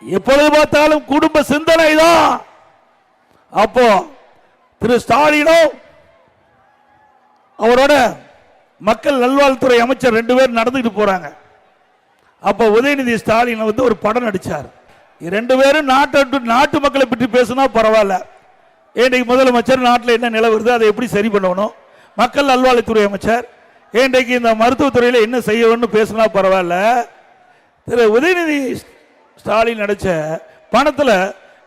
எப்பொழுது பார்த்தாலும் குடும்ப சிந்தனை தான். அப்போ திரு ஸ்டாலினும் அவரோட மக்கள் நல்வாழ்வுத்துறை அமைச்சர் 2 பேர் நடந்துட்டு போறாங்க. அப்போ உதயநிதி ஸ்டாலின் வந்து ஒரு படம் நடிச்சார். 2 பேரும் நாட்டு மக்களை பற்றி பேசினா பரவாயில்ல, இன்றைக்கு முதலமைச்சர் நாட்டில் என்ன நிலவருது அதை எப்படி சரி பண்ணணும், மக்கள் நல்வாழ்வுத்துறை அமைச்சர் இன்றைக்கு இந்த மருத்துவத்துறையில் என்ன செய்யணும்னு பேசினா பரவாயில்ல. திரு உதயநிதி ஸ்டாலின் நடிச்ச பணத்தில்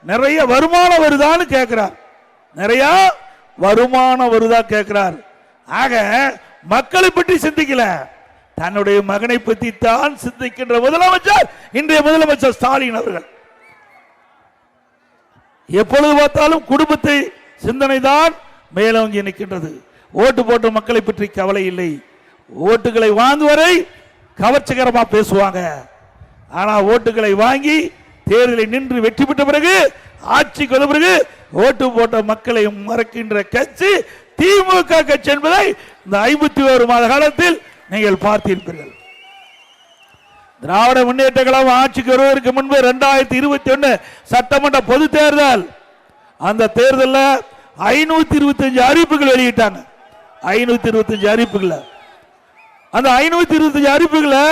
நிறைய வருமானம் வருதான்னு கேட்கிறார், நிறைய வருமானம் வருதா கேட்கிறார். ஆக மக்களை பற்றி சிந்திக்கல, தன்னுடைய மகனை பற்றி தான் சிந்திக்கின்ற முதலமைச்சர் இன்றைய முதலமைச்சர் ஸ்டாலின் அவர்கள். எப்பொழுது பார்த்தாலும் குடும்பத்தை சிந்தனை தான் மேலோங்கி நிற்கின்றது. ஓட்டு போட்ட மக்களை பற்றி கவலை இல்லை. ஓட்டுகளை வாங்குவரை கவர்ச்சிகரமா பேசுவாங்க, ஆனா ஓட்டுகளை வாங்கி தேர்தலை நின்று வெற்றி பெற்ற பிறகு ஆட்சிக்கு வந்த பிறகு ஓட்டு போட்ட மக்களை மறக்கின்ற கட்சி திமுக கட்சி என்பதை இந்த 51 மாத காலத்தில் நீங்கள் பார்த்திருப்பீர்கள். திராவிட முன்னேற்ற கழகம் ஆட்சிக்கு வருவதற்கு முன்பு 2021 சட்டமன்ற பொது தேர்தல், அந்த தேர்தலில் 525 அறிவிப்புகள் வெளியிட்டாங்க. 525 அறிவிப்புகள். அந்த 525 அறிவிப்புகளை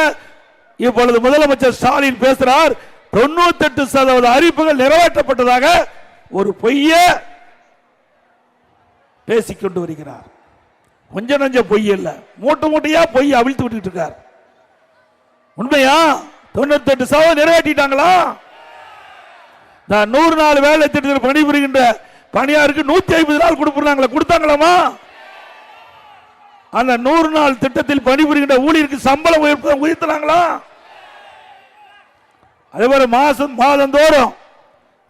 இப்பொழுது முதலமைச்சர் ஸ்டாலின் பேசுகிறார். 98% அறிவிப்புகள் நிறைவேற்றப்பட்டதாக ஒரு பொய்ய பேசிக்கொண்டு வருகிறார். கொஞ்ச நஞ்ச பொய் இல்ல, மூட்டை மூட்டையா பொய் அவிழ்த்து விட்டு இருக்கார். உண்மையா 98% நிறைவேற்றிட்டாங்களா? 100 நாள் வேலை திட்டத்தில் பணிபுரிகின்ற பணியாருக்கு 150 நாள் கொடுத்தாங்களாமா? அந்த 100 நாள் திட்டத்தில் பணிபுரிகின்ற ஊழியருக்கு சம்பளம் உயர்த்தினாங்களா? அதே போல மாதந்தோறும்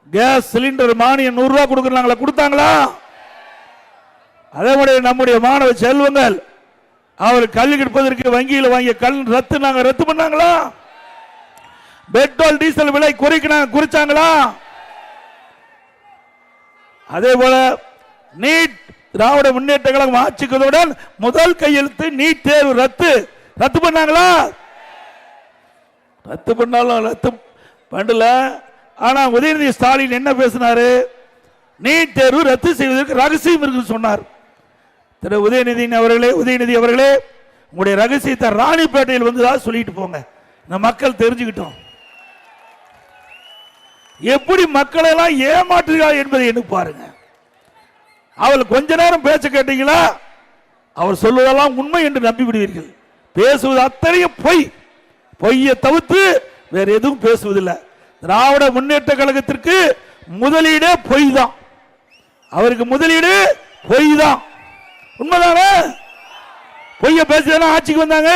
கேஸ் சிலிண்டர் மானியம் 100 ரூபாய் கொடுக்கறாங்களா? கொடுத்தாங்களா? அதே போல நம்முடைய மாணவ செல்வங்கள் அவர் கல்வி கற்பதற்கு வங்கியில் வாங்கிய ரத்து பண்ணாங்களா? பெட்ரோல் டீசல் விலை குறைச்சாங்களா? அதே போல நீட் திராவிட முன்னேற்ற கழகம் ஆட்சிக்குடன் முதல் கையெழுத்து நீட் தேர்வு ரத்து பண்ணாங்களா? ரத்து பண்ணாலும் ரத்து பண்ணல. ஆனா உதயநிதி ஸ்டாலின் என்ன பேசினாரு? நீட் தேர்வு ரத்து செய்வதற்கு ரகசியம் இருக்கு சொன்னார். திரு உதயநிதி அவர்களே உங்களுடைய ரகசியத்தை ராணிப்பேட்டையில் வந்துதான் சொல்லிட்டு போங்க, இந்த மக்கள் தெரிஞ்சுக்கிட்டோம். எப்படி மக்களை எல்லாம் ஏமாற்றுகிறார் என்பதை என்ன பாருங்க. அவள் கொஞ்ச நேரம் பேச்ச கேட்டீங்களா, அவர் சொல்வதெல்லாம் உண்மை என்று நம்பி விடுவீர்கள். பேசுவது அத்தனையும் பொய்யை தவிர்த்து வேற எதுவும் பேசுவதில்லை. திராவிட முன்னேற்ற கழகத்திற்கு முதலீடே பொய் தான், அவருக்கு முதலீடு பொய் தான். உண்மைதானே? பொய்ய பேசுறதா ஆட்சிக்கு வந்தாங்க.